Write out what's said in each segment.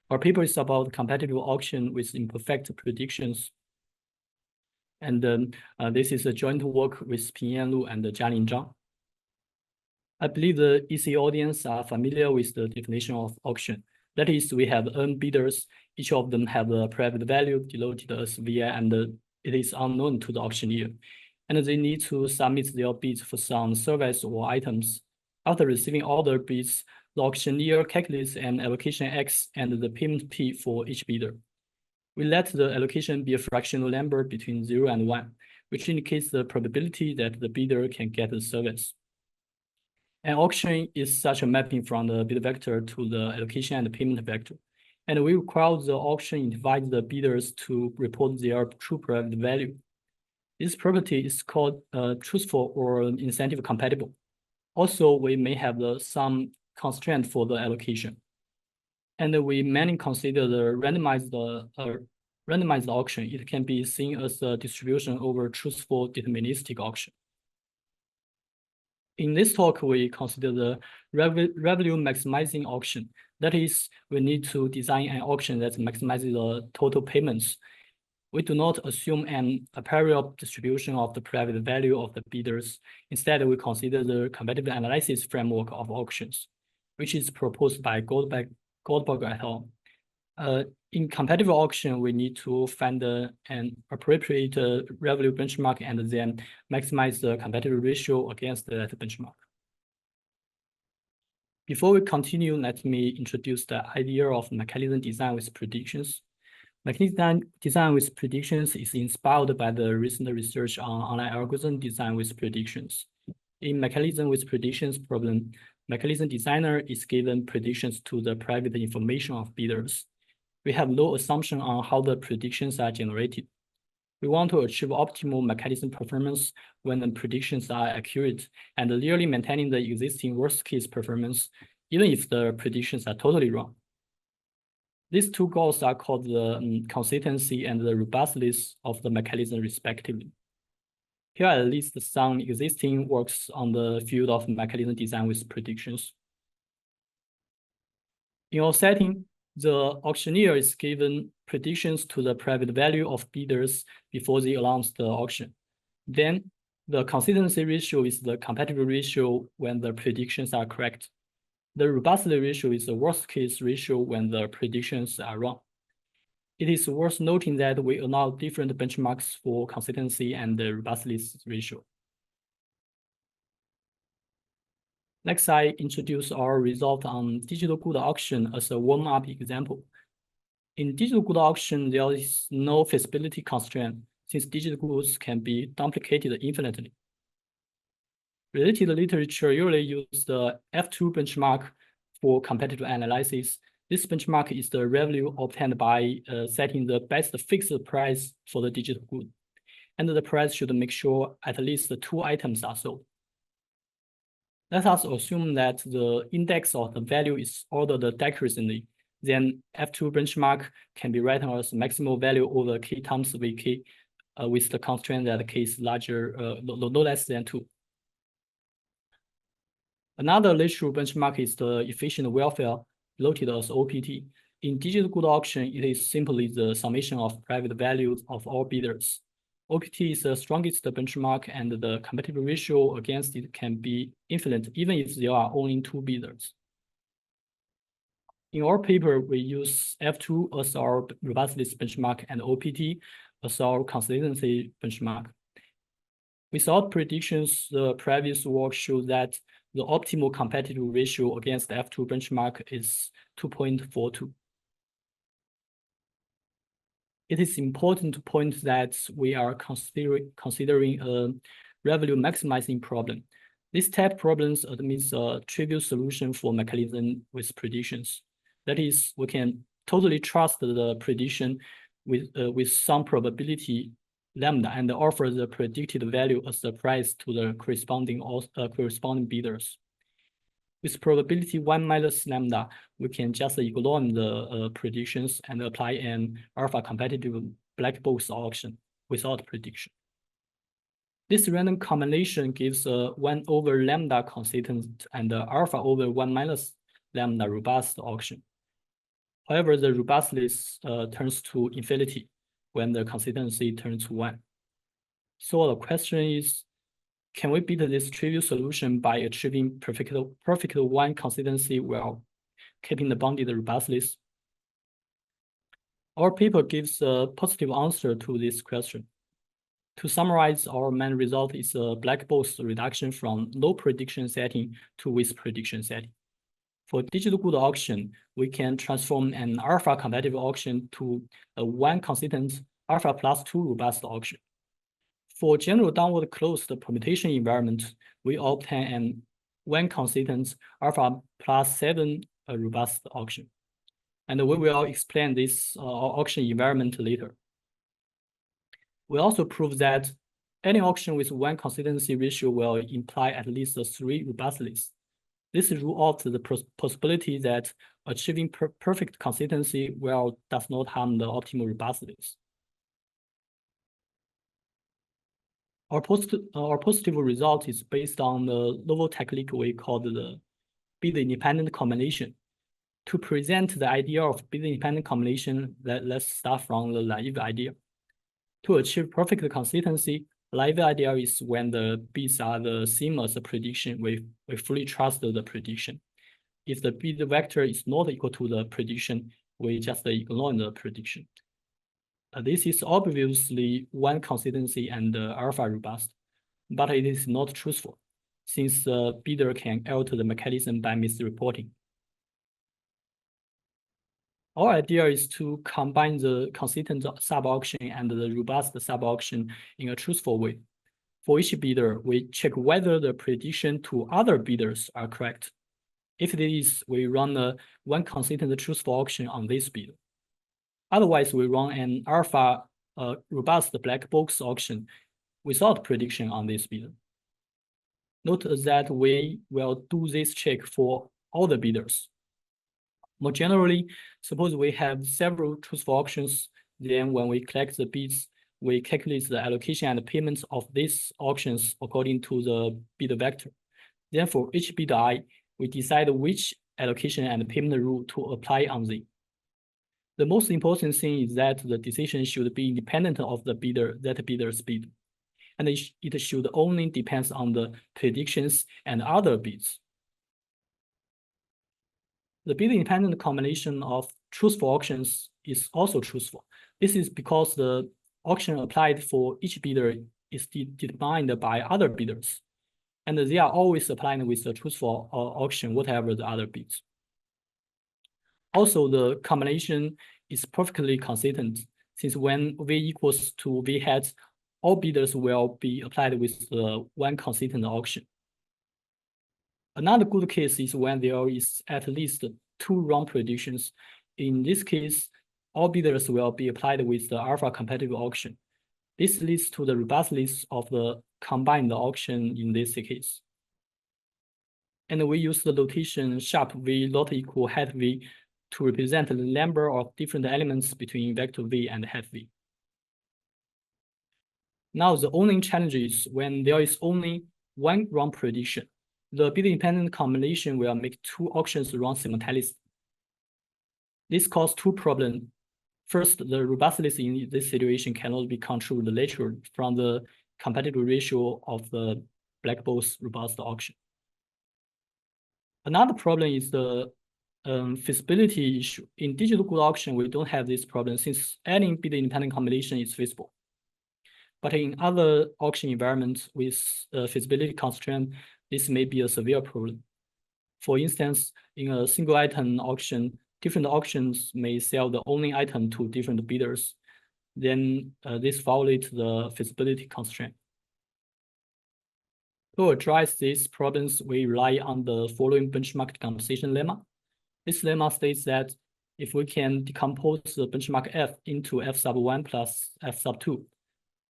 Our paper is about competitive auction with imperfect predictions. And this is a joint work with Pinyan and Jialin Zhang. I believe the EC audience are familiar with the definition of auction. That is, we have n bidders. Each of them have a private value denoted as VI, and it is unknown to the auctioneer. And they need to submit their bids for some service or items. After receiving all the bids, the auctioneer calculates an allocation X and the payment P for each bidder. We let the allocation be a fractional number between 0 and 1, which indicates the probability that the bidder can get the service. An auction is such a mapping from the bid vector to the allocation and the payment vector. And we require the auction invite the bidders to report their true private value. This property is called truthful or incentive compatible. Also, we may have some constraint for the allocation. And we mainly consider the randomized auction. It can be seen as a distribution over truthful deterministic auction. In this talk, we consider the revenue maximizing auction. That is, we need to design an auction that maximizes the total payments. We do not assume an apparent distribution of the private value of the bidders. Instead, we consider the competitive analysis framework of auctions, which is proposed by Goldberg et al. In competitive auction, we need to find an appropriate revenue benchmark and then maximize the competitive ratio against that benchmark. Before we continue, let me introduce the idea of mechanism design with predictions. Mechanism design with predictions is inspired by the recent research on online algorithm design with predictions. In mechanism with predictions problem, mechanism designer is given predictions to the private information of bidders. We have no assumption on how the predictions are generated. We want to achieve optimal mechanism performance when the predictions are accurate and nearly maintaining the existing worst-case performance, even if the predictions are totally wrong. These two goals are called the consistency and the robustness of the mechanism, respectively. Here are at least some existing works on the field of mechanism design with predictions. In our setting, the auctioneer is given predictions to the private value of bidders before they announce the auction. Then the consistency ratio is the competitive ratio when the predictions are correct. The robustness ratio is the worst case ratio when the predictions are wrong. It is worth noting that we allow different benchmarks for consistency and the robustness ratio. Next, I introduce our result on digital good auction as a warm-up example. In digital good auction, there is no feasibility constraint since digital goods can be duplicated infinitely. Related literature usually use the F2 benchmark for competitive analysis. This benchmark is the revenue obtained by setting the best fixed price for the digital good. And the price should make sure at least 2 items are sold. Let us assume that the index of the value is ordered decreasingly. Then F2 benchmark can be written as maximal value over K times VK with the constraint that K is larger, no less than 2. Another literal benchmark is the efficient welfare, denoted as OPT. In digital good auction, it is simply the summation of private values of all bidders. OPT is the strongest benchmark, and the competitive ratio against it can be infinite, even if there are only 2 bidders. In our paper, we use F2 as our robustness benchmark and OPT as our consistency benchmark. Without predictions, the previous work showed that the optimal competitive ratio against the F2 benchmark is 2.42. It is important to point that we are considering a revenue maximizing problem. This type of problems admits a trivial solution for mechanism with predictions. That is, we can totally trust the prediction with some probability lambda and offer the predicted value as the price to the corresponding bidders. With probability 1 minus lambda, we can just ignore the predictions and apply an alpha competitive black box auction without prediction. This random combination gives a 1 over lambda consistent and alpha over 1 minus lambda robust auction. However, the robustness turns to infinity when the consistency turns to 1. So the question is, can we beat this trivial solution by achieving perfect 1 consistency while keeping the bounded robustness? Our paper gives a positive answer to this question. To summarize, our main result is a black box reduction from low prediction setting to with prediction setting. For digital good auction, we can transform an alpha competitive auction to a 1 consistent alpha plus 2 robust auction. For general downward closed permutation environment, we obtain an 1 consistent alpha plus 7 robust auction. And we will explain this auction environment later. We also prove that any auction with 1 consistency ratio will imply at least 3 robustness. This rules out the possibility that achieving perfect consistency does not harm the optimal robustness. Our positive result is based on the novel technique we call the bit-independent combination. To present the idea of bit-independent combination, let's start from the naive idea. To achieve perfect consistency, naive idea is when the bits are the same as the prediction, we fully trust the prediction. If the bit vector is not equal to the prediction, we just ignore the prediction. This is obviously 1 consistency and alpha robust, but it is not truthful, since the bidder can alter the mechanism by misreporting. Our idea is to combine the consistent sub-auction and the robust sub-auction in a truthful way. For each bidder, we check whether the prediction to other bidders are correct. If it is, we run a 1 consistent truthful auction on this bidder. Otherwise, we run an alpha robust black box auction without prediction on this bidder. Note that we will do this check for all the bidders. More generally, suppose we have several truthful auctions, then when we collect the bids, we calculate the allocation and payments of these auctions according to the bid vector. Then for each bid I, we decide which allocation and payment rule to apply on them. The most important thing is that the decision should be independent of the bidder's bid, and it should only depend on the predictions and other bids. The bid-independent combination of truthful auctions is also truthful. This is because the auction applied for each bidder is determined by other bidders, and they are always applying with the truthful auction, whatever the other bids. Also, the combination is perfectly consistent, since when V equals to V hat, all bidders will be applied with the 1 consistent auction. Another good case is when there is at least 2 wrong predictions. In this case, all bidders will be applied with the alpha competitive auction. This leads to the robustness of the combined auction in this case. And we use the notation sharp V not equal hat V to represent the number of different elements between vector V and hat V. Now, the only challenge is when there is only 1 wrong prediction. The bit-independent combination will make 2 auctions run simultaneously. This causes 2 problems. First, the robustness in this situation cannot be controlled laterally from the competitive ratio of the black box robust auction. Another problem is the feasibility issue. In digital good auction, we don't have this problem since any bit-independent combination is feasible. But in other auction environments with feasibility constraint, this may be a severe problem. For instance, in a single item auction, different auctions may sell the only item to different bidders. Then this violates the feasibility constraint. To address these problems, we rely on the following benchmark decomposition lemma. This lemma states that if we can decompose the benchmark F into F sub 1 plus F sub 2,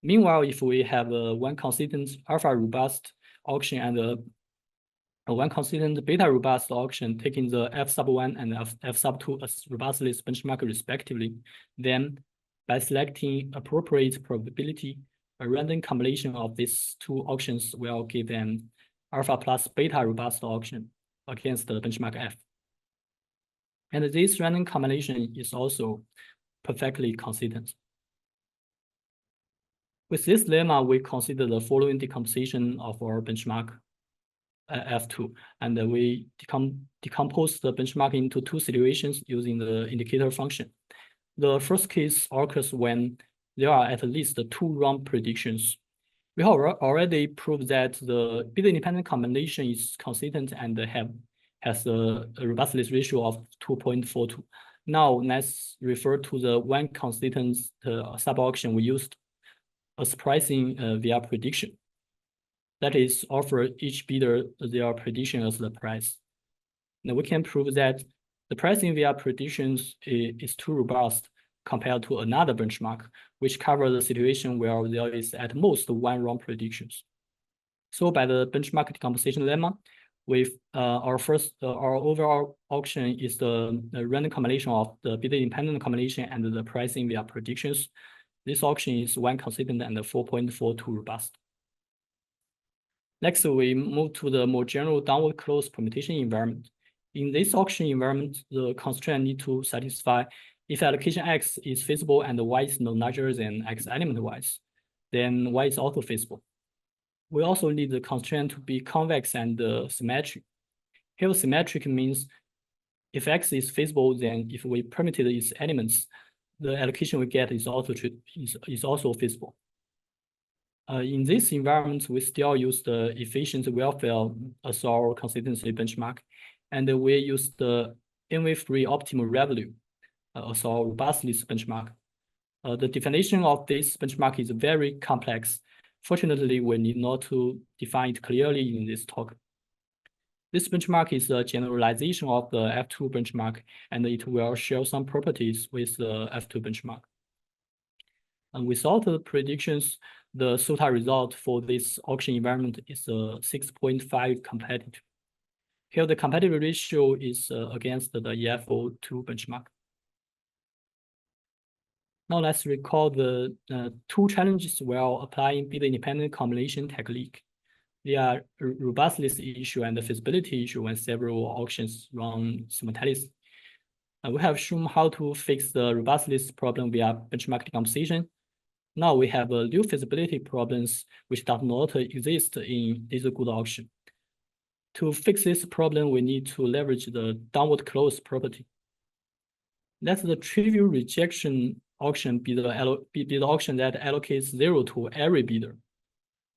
meanwhile, if we have a 1 consistent alpha robust auction and a 1 consistent beta robust auction taking the F sub 1 and F sub 2 as robustness benchmark respectively, then by selecting appropriate probability, a random combination of these 2 auctions will give an alpha plus beta robust auction against the benchmark F. And this random combination is also perfectly consistent. With this lemma, we consider the following decomposition of our benchmark F2, and we decompose the benchmark into two situations using the indicator function. The first case occurs when there are at least two wrong predictions. We have already proved that the bit-independent combination is consistent and has a robustness ratio of 2.42. Now let's refer to the one consistent sub-auction we used as pricing via prediction. That is, offer each bidder their prediction as the price. Now we can prove that the pricing via predictions is too robust compared to another benchmark, which covers the situation where there is at most one wrong predictions. So by the benchmark decomposition lemma, with our overall auction is the random combination of the bit-independent combination and the pricing via predictions. This auction is one consistent and 4.42 robust. Next, we move to the more general downward closed permutation environment. In this auction environment, the constraint need to satisfy if allocation X is feasible and Y is no larger than X element Y, then Y is also feasible. We also need the constraint to be convex and symmetric. Here, symmetric means if X is feasible, then if we permitted its elements, the allocation we get is also feasible. In this environment, we still use the efficient welfare as our consistency benchmark, and we use the envy-free optimal revenue as our robustness benchmark. The definition of this benchmark is very complex. Fortunately, we need not to define it clearly in this talk. This benchmark is a generalization of the F2 benchmark, and it will share some properties with the F2 benchmark. And without the predictions, the SOTA result for this auction environment is 6.5 competitive. Here, the competitive ratio is against the EFO2 benchmark. Now let's recall the two challenges while applying bit-independent combination technique. They are robustness issue and the feasibility issue when several auctions run simultaneously. We have shown how to fix the robustness problem via benchmark decomposition. Now we have new feasibility problems which does not exist in this good auction. To fix this problem, we need to leverage the downward close property. Let the trivial rejection auction be the auction that allocates 0 to every bidder.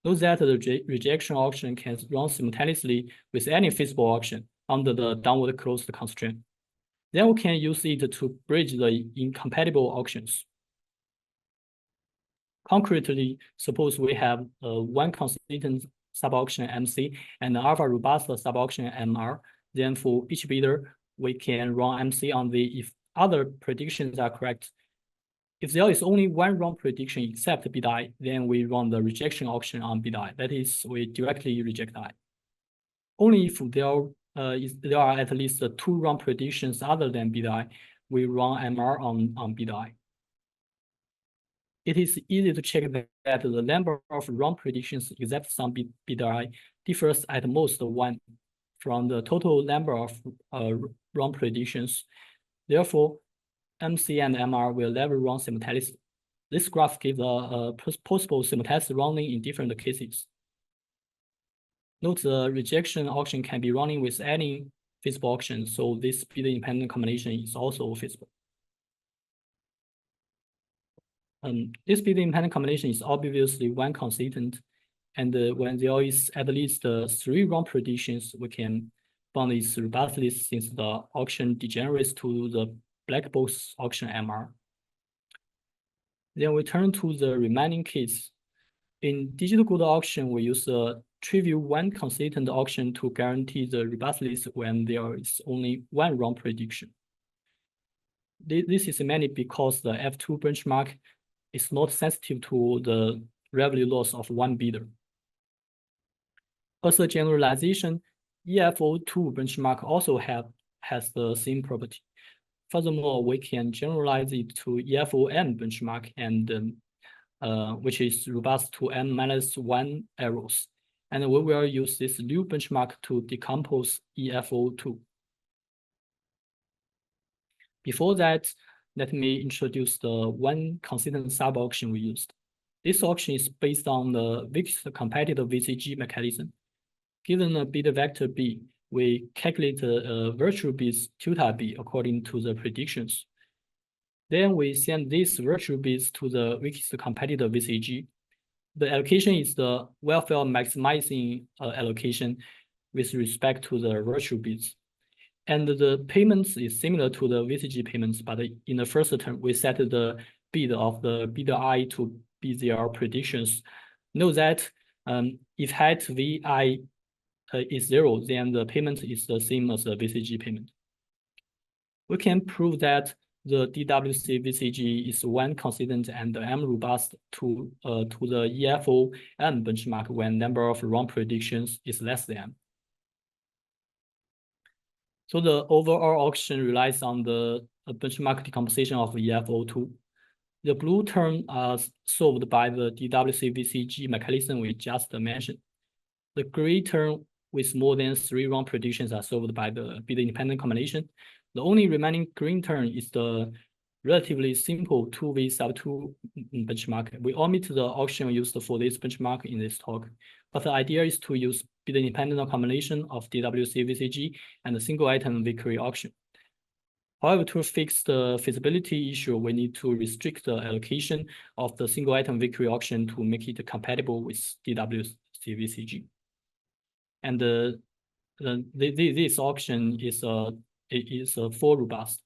Note that the rejection auction can run simultaneously with any feasible auction under the downward closed constraint. Then we can use it to bridge the incompatible auctions. Concretely, suppose we have one consistent sub-auction MC and alpha robust sub-auction MR. Then for each bidder, we can run MC on the if other predictions are correct. If there is only one wrong prediction except bid I, then we run the rejection auction on bid I. That is, we directly reject I. Only if there are at least two wrong predictions other than bid I, we run MR on bid I. It is easy to check that the number of wrong predictions except some bid I differs at most 1 from the total number of wrong predictions. Therefore, MC and MR will never run simultaneously. This graph gives a possible simultaneous running in different cases. Note the rejection auction can be running with any feasible auction, so this bit-independent combination is also feasible. This bit-independent combination is obviously one consistent, and when there is at least 3 wrong predictions, we can find its robustness since the auction degenerates to the black box auction MR. Then we turn to the remaining case. In digital good auction, we use a trivial one consistent auction to guarantee the robustness when there is only one wrong prediction. This is mainly because the F2 benchmark is not sensitive to the revenue loss of one bidder. As a generalization, EFO2 benchmark also has the same property. Furthermore, we can generalize it to EFO-M benchmark, and which is robust to n-1 errors. And we will use this new benchmark to decompose EFO2. Before that, let me introduce the one consistent sub-auction we used. This auction is based on the weakest competitive VCG mechanism. Given a bit vector B, we calculate a virtual bits tilde B according to the predictions. Then we send these virtual bits to the weakest competitive VCG. The allocation is the welfare maximizing allocation with respect to the virtual bits. And the payments is similar to the VCG payments, but in the first term, we set the bid of the bidder I to be their predictions. Note that if height Vi is 0, then the payment is the same as the VCG payment. We can prove that the DWC-VCG is one consistent and M robust to the EFO M benchmark when number of wrong predictions is less than. So the overall auction relies on the benchmark decomposition of EFO2. The blue term are solved by the DWC-VCG mechanism we just mentioned. The gray term with more than 3 wrong predictions are solved by the bit-independent combination. The only remaining green term is the relatively simple 2V sub 2 benchmark. We omit the auction used for this benchmark in this talk, but the idea is to use bit-independent combination of DWC-VCG and a single item victory auction. However, to fix the feasibility issue, we need to restrict the allocation of the single item victory auction to make it compatible with DWC-VCG. And this auction is full robust.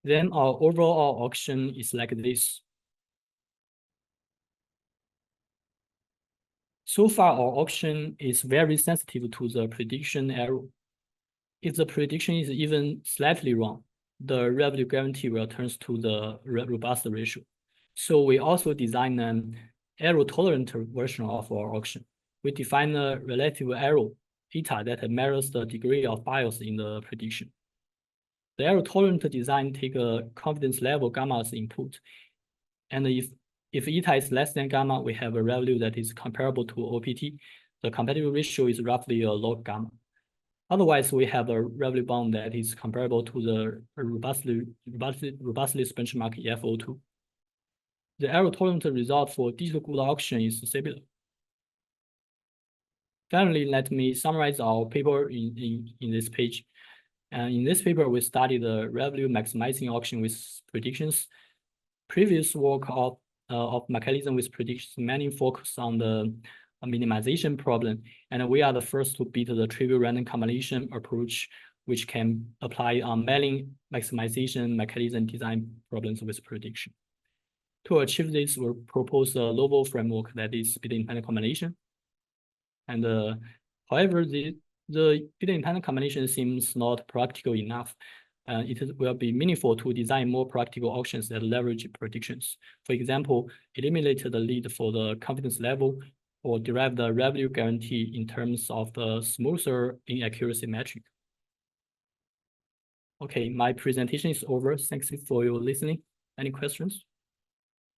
Then our overall auction is like this. So far, our auction is very sensitive to the prediction error. If the prediction is even slightly wrong, the revenue guarantee will turn to the robust ratio. So we also design an error-tolerant version of our auction. We define a relative error, eta, that measures the degree of bias in the prediction. The error-tolerant design takes a confidence level gamma as input. And if eta is less than gamma, we have a value that is comparable to OPT. The competitive ratio is roughly a log gamma. Otherwise, we have a revenue bound that is comparable to the robustly benchmark EFO2. The error-tolerant result for digital good auction is similar. Finally, let me summarize our paper in this page. In this paper, we studied the revenue maximizing auction with predictions. Previous work of mechanism with predictions mainly focus on the minimization problem, and we are the first to beat the trivial random combination approach, which can apply on mailing maximization mechanism design problems with prediction. To achieve this, we propose a novel framework that is bit-independent combination. And however, the bit-independent combination seems not practical enough. It will be meaningful to design more practical auctions that leverage predictions. For example, eliminate the lead for the confidence level or derive the revenue guarantee in terms of the smoother inaccuracy metric. Okay, my presentation is over. Thanks for your listening. Any questions?